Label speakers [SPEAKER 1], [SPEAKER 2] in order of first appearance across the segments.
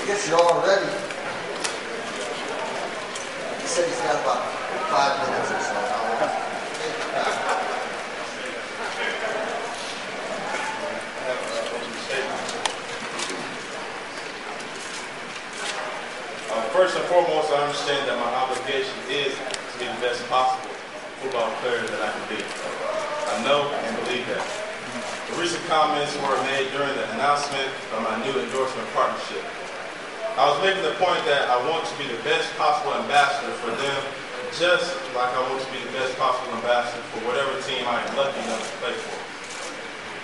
[SPEAKER 1] guess you're all ready. He said he's got about 5 minutes or so.
[SPEAKER 2] First and foremost, I understand that my obligation is to be the best possible football player that I can be. I know and believe that. The recent comments were made during the announcement of my new endorsement partnership. I was making the point that I want to be the best possible ambassador for them, just like I want to be the best possible ambassador for whatever team I am lucky enough to play for.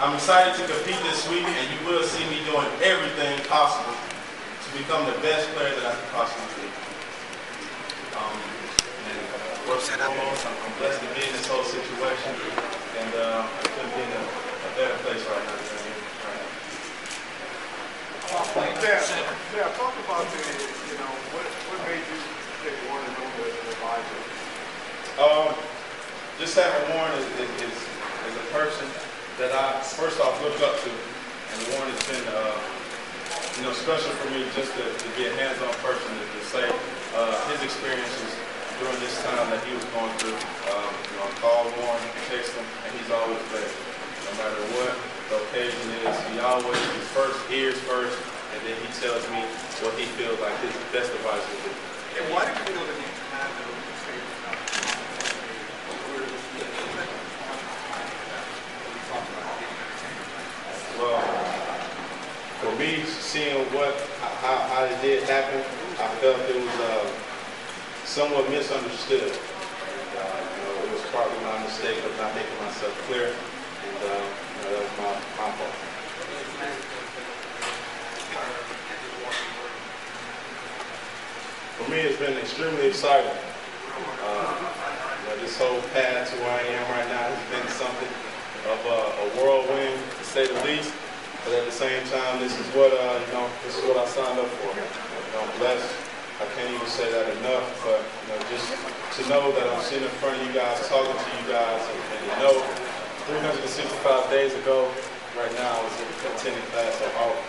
[SPEAKER 2] I'm excited to compete this week, and you will see me doing everything possible to become the best player that I can possibly be. First and foremost, I'm blessed to be in this whole situation, and I couldn't be in a better place right now.
[SPEAKER 3] Yeah, talk about the, what made you pick Warren as an advisor?
[SPEAKER 2] Just having Warren is a person that I first off look up to, and Warren has been special for me just to be a hands-on person to say his experiences during this time that he was going through. I call Warren, text him, and he's always there. No matter what the occasion is, he always hears first, and then he tells me what he feels like his best advice would be.
[SPEAKER 3] And why did you feel the need to have the
[SPEAKER 2] Well, for me, seeing how it did happen, I felt it was somewhat misunderstood. It was partly my mistake of not making myself clear, and that was my fault. For me, it's been extremely exciting. This whole path to where I am right now has been something of a whirlwind, to say the least. But at the same time, this is what this is what I signed up for. I'm blessed. I can't even say that enough. But just to know that I'm sitting in front of you guys, talking to you guys, and 365 days ago, right now, I was attending class at Auburn.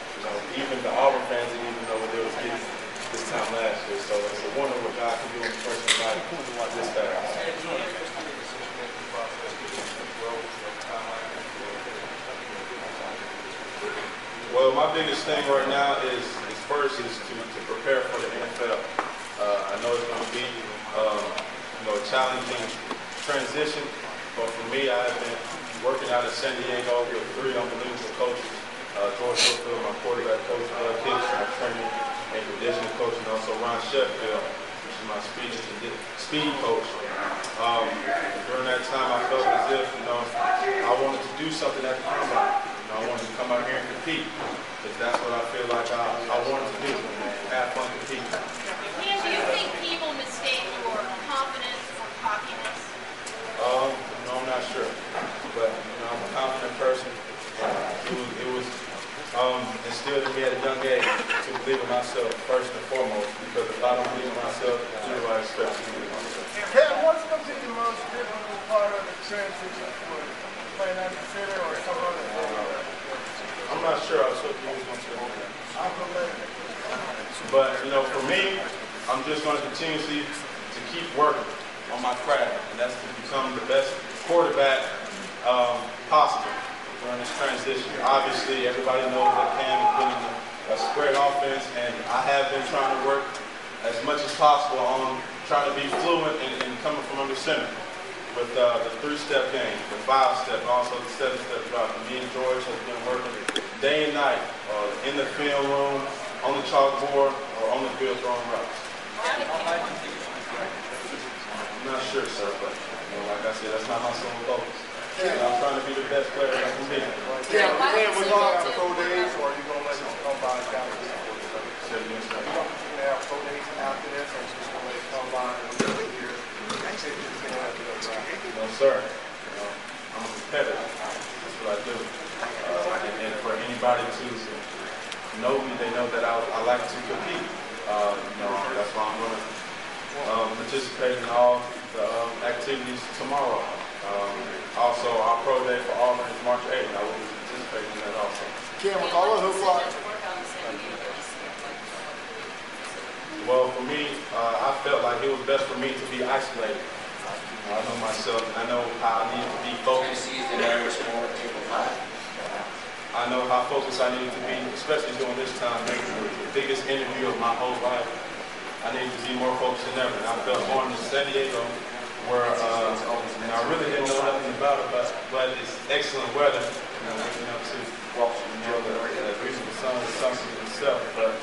[SPEAKER 2] Even the Auburn fans didn't even know what they was getting this time last year. So it's a wonder what God can do in a person's life this fast. Well, my biggest thing right now is first to prepare for the NFL. I know it's going to be a challenging transition, but for me, I have been working out of San Diego with 3 unbelievable coaches. George Whitfield, my quarterback coach, Doug Hicks, my training and conditioning coach, and also Ron Sheffield, which is my speed coach. During that time, I felt as if I wanted to do something at the combine. I wanted to come out here and compete, because that's what I feel like I wanted to do, have fun competing.
[SPEAKER 4] Cam, do you think people mistake your confidence for cockiness?
[SPEAKER 2] I'm not sure, but I'm a confident person. It was instilled in me at a young age to believe in myself first and foremost, because if I don't believe in myself, who do I expect to believe in myself?
[SPEAKER 3] Cam, what's going to be the most difficult part of the transition for playing at the center or some other thing?
[SPEAKER 2] I'm not sure. I was supposed to use one to But, for me, I'm just going to continuously to keep working on my craft, and that's to become the best quarterback possible during this transition. Obviously, everybody knows that Cam has been in a spread offense, and I have been trying to work as much as possible on trying to be fluent and coming from under center with the 3-step game, the 5-step, and also the 7-step drop. And me and George have been working day and night in the film room, on the chalkboard, or on the field throwing routes. I'm not sure, sir, but like I said, that's not my sole focus. Yeah. I'm trying to be the best player I can be.
[SPEAKER 3] Yeah, we're going to have pro days, or are you going to let us come by and count this? You're going to have pro days after this, or just going to let it come by and
[SPEAKER 2] no, sir. I'm a competitor. That's what I do. And for anybody to know me, they know that I like to compete. That's why I'm going to participate in all the activities tomorrow. Also, our pro day for Auburn is March 8th. I will be participate in that also.
[SPEAKER 3] Cam, with all the hoopla,
[SPEAKER 2] Well, for me, I felt like it was best for me to be isolated. I know myself, and I know how I need to be focused. I know how focused I needed to be, especially during this time, making the biggest interview of my whole life. I needed to be more focused than ever. And I felt going to San Diego, where I really didn't know nothing about it, but it's excellent weather. Waking up to the beautiful sun is something in itself. But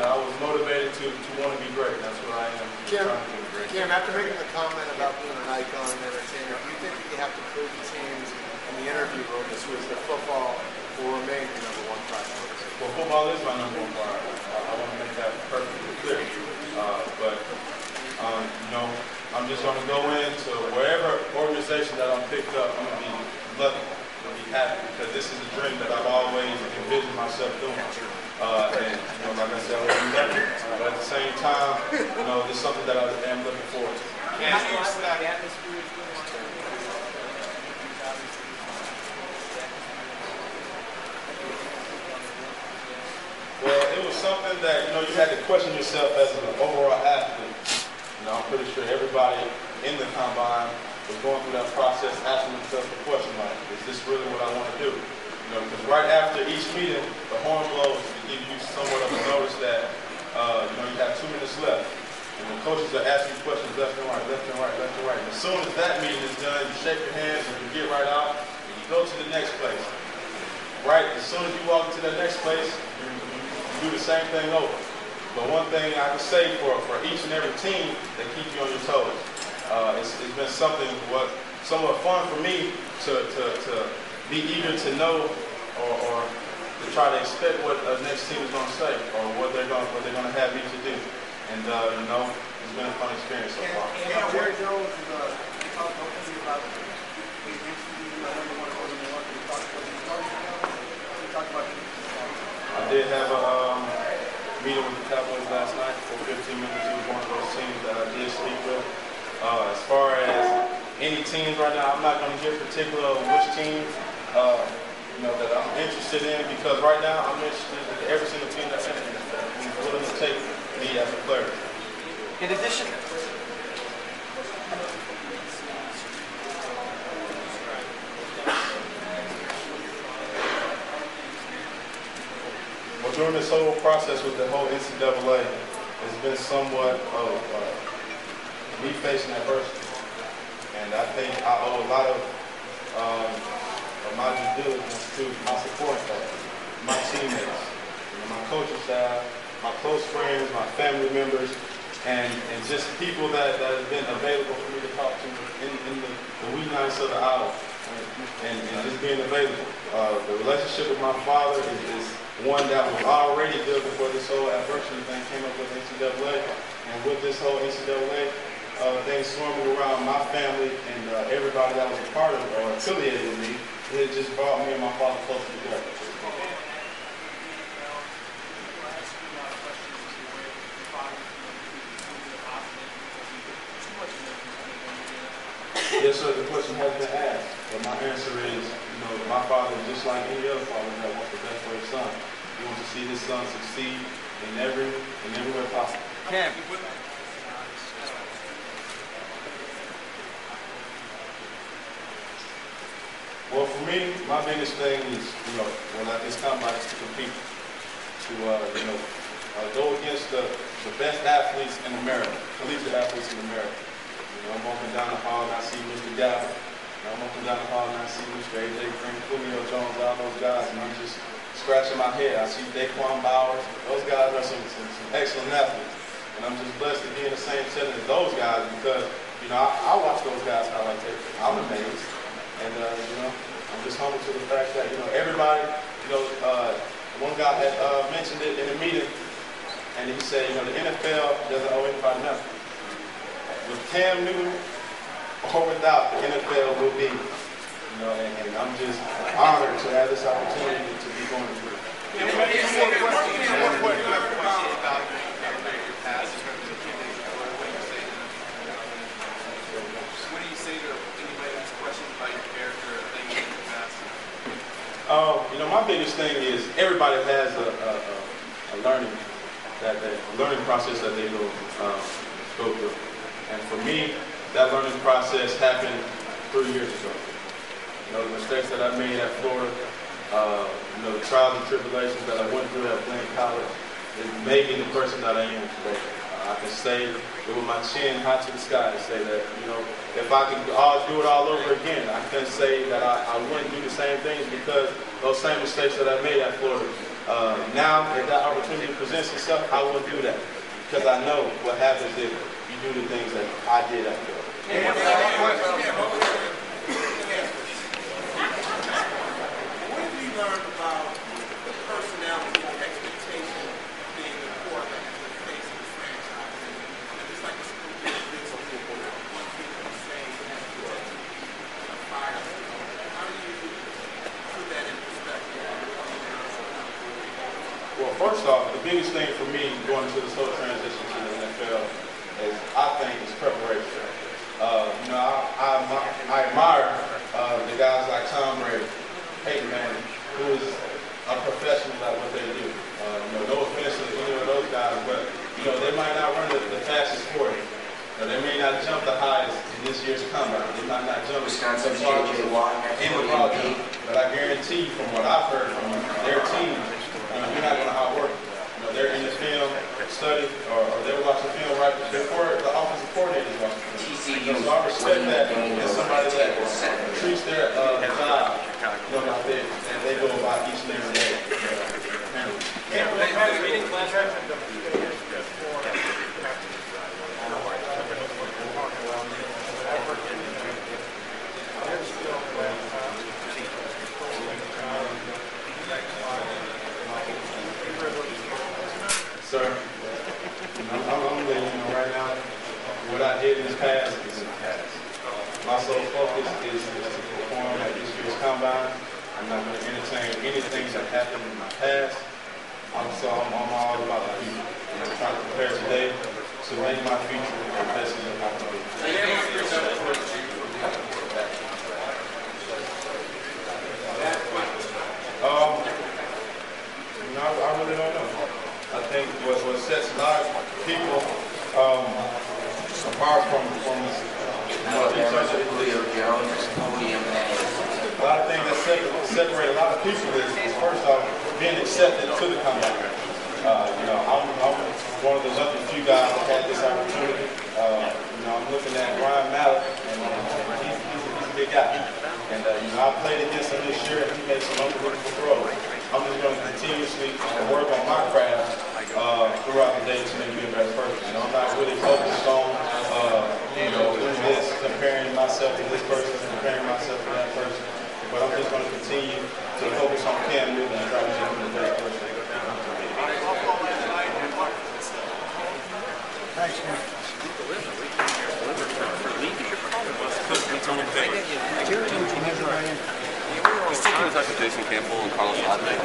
[SPEAKER 2] I was motivated to want to be great. That's what I am.
[SPEAKER 3] Cam, after making the comment about being an icon and entertainer, do you think that you have to prove to teams in the interview room this was that football will remain your #1 priority?
[SPEAKER 2] Well, football is my #1 priority. I want to make that perfectly clear. I'm just going to go into wherever organization that I'm picked up, I'm going to be lucky, I'm going to be happy, because this is a dream that I've always envisioned myself doing. And like I said, I will be lucky, but at the same time, this is something that I am looking forward to. Well, it was something that, you had to question yourself as an overall athlete. I'm pretty sure everybody in the combine was going through that process, asking themselves the question, like, is this really what I want to do? Because right after each meeting, the horn blows to give you somewhat of a notice that, you have 2 minutes left. And the coaches are asking questions left and right, left and right, left and right. And as soon as that meeting is done, you shake your hands and you get right out, and you go to the next place. Right, as soon as you walk into the next place, you do the same thing over. But one thing I can say for each and every team that keep you on your toes, it's been something somewhat fun for me to be eager to know or to try to expect what the next team is going to say or what they're going to have me to do. And it's been a fun experience so far.
[SPEAKER 3] Jerry Jones is talking about
[SPEAKER 2] I did have a meeting with the Cowboys last night for 15 minutes. He was one of those teams that I did speak with. As far as any teams right now, I'm not going to get particular which teams that I'm interested in, because right now I'm interested in every single team that's in it. Who's willing to take me as a player.
[SPEAKER 5] In addition,
[SPEAKER 2] during this whole process with the whole NCAA, it's been somewhat of me facing adversity. And I think I owe a lot of my due diligence to my support staff, my teammates, my coaching staff, my close friends, my family members, and just people that have been available for me to talk to in the wee nights of the hour. And just being available. The relationship with my father is one that was already good before this whole adversity thing came up with NCAA. And with this whole NCAA thing swarming around my family and everybody that was a part of it or affiliated with me, it just brought me and my father closer together. Yes, sir, the question has been asked. But my answer is, my father is just like any other father that wants the best for his son. He wants to see his son succeed in every way possible.
[SPEAKER 5] Cam.
[SPEAKER 2] Well, for me, my biggest thing is, when I just come by to compete, to go against the best athletes in America, collegiate athletes in America. I'm walking down the hall and I see Mr. Gavin. I'm walking down the hall and I see Mr. A.J. Green, Julio Jones, all those guys, and I'm just scratching my head. I see Daquan Bowers. Those guys are some excellent athletes. And I'm just blessed to be in the same setting as those guys because, I watch those guys highlight tape. I'm amazed. And, I'm just humble to the fact that, everybody, one guy had mentioned it in a meeting, and he said, the NFL doesn't owe anybody nothing. With Cam Newton or without, the NFL will be. And I'm just honored to have this opportunity to be going through it.
[SPEAKER 5] What do you say to anybody who's questioned about your character or things in the past?
[SPEAKER 2] You know, my biggest thing is everybody has a learning process that they go through. And for me, that learning process happened 3 years ago. You know, the mistakes that I made at Florida, you know, the trials and tribulations that I went through at Blaine College, it made me the person that I am today. I can say with my chin high to the sky and say that, you know, if I could do it all over again, I can say that I wouldn't do the same things because those same mistakes that I made at Florida. Now, if that opportunity presents itself, I wouldn't do that because I know what happens if you do the things that I did at Florida.
[SPEAKER 6] What have we learned about the personality and expectation being the quarterback in the face of the franchise? And just like the school district, one people say that potentially a fire. How do you put that in perspective?
[SPEAKER 2] Well, first off, the biggest thing for me going into the slow transition to the NFL is, I think, is preparation. You know, I admire the guys like Tom Brady, Peyton Manning, who is a professional at what they do. You know, no offense to any of those guys, but you know, they might not run the fastest 40. You know, they may not jump the highest in this year's combine. They might not jump the farthest in the broad jump. But I guarantee, from what I've heard from their team, you're not going to outwork them. You know, they're in the film study, or they're watching film right before the offensive coordinator is watching film. So I respect that as somebody that treats their job, you know, like they go about each and every day. Sir, I'm letting you know right now, what I did in this past is in the past. My sole focus is to perform at this year's combine. I'm not going to entertain anything that happened in my past. I'm all about the future. I'm trying to prepare today to make my future the best as I can be. I really don't know. I think what sets a lot of people apart from each other, a lot of things that separate a lot of people is first off being accepted to the combine. You know, I'm one of the lucky few guys that had this opportunity. You know, I'm looking at Ryan Mallett, and he's a big guy. And you know, I played against him this year, and he made some unbelievable throws. I'm just going to continuously work on my craft throughout the day to make me a better person. You know, I'm not really focused on, you know, doing this, comparing myself to this person, comparing myself to that person. But I'm just going to continue to focus on Cam Newton and try to make him the best person.
[SPEAKER 7] Thanks, man.
[SPEAKER 8] He's taking in touch with Jason Campbell and Carlos Adley.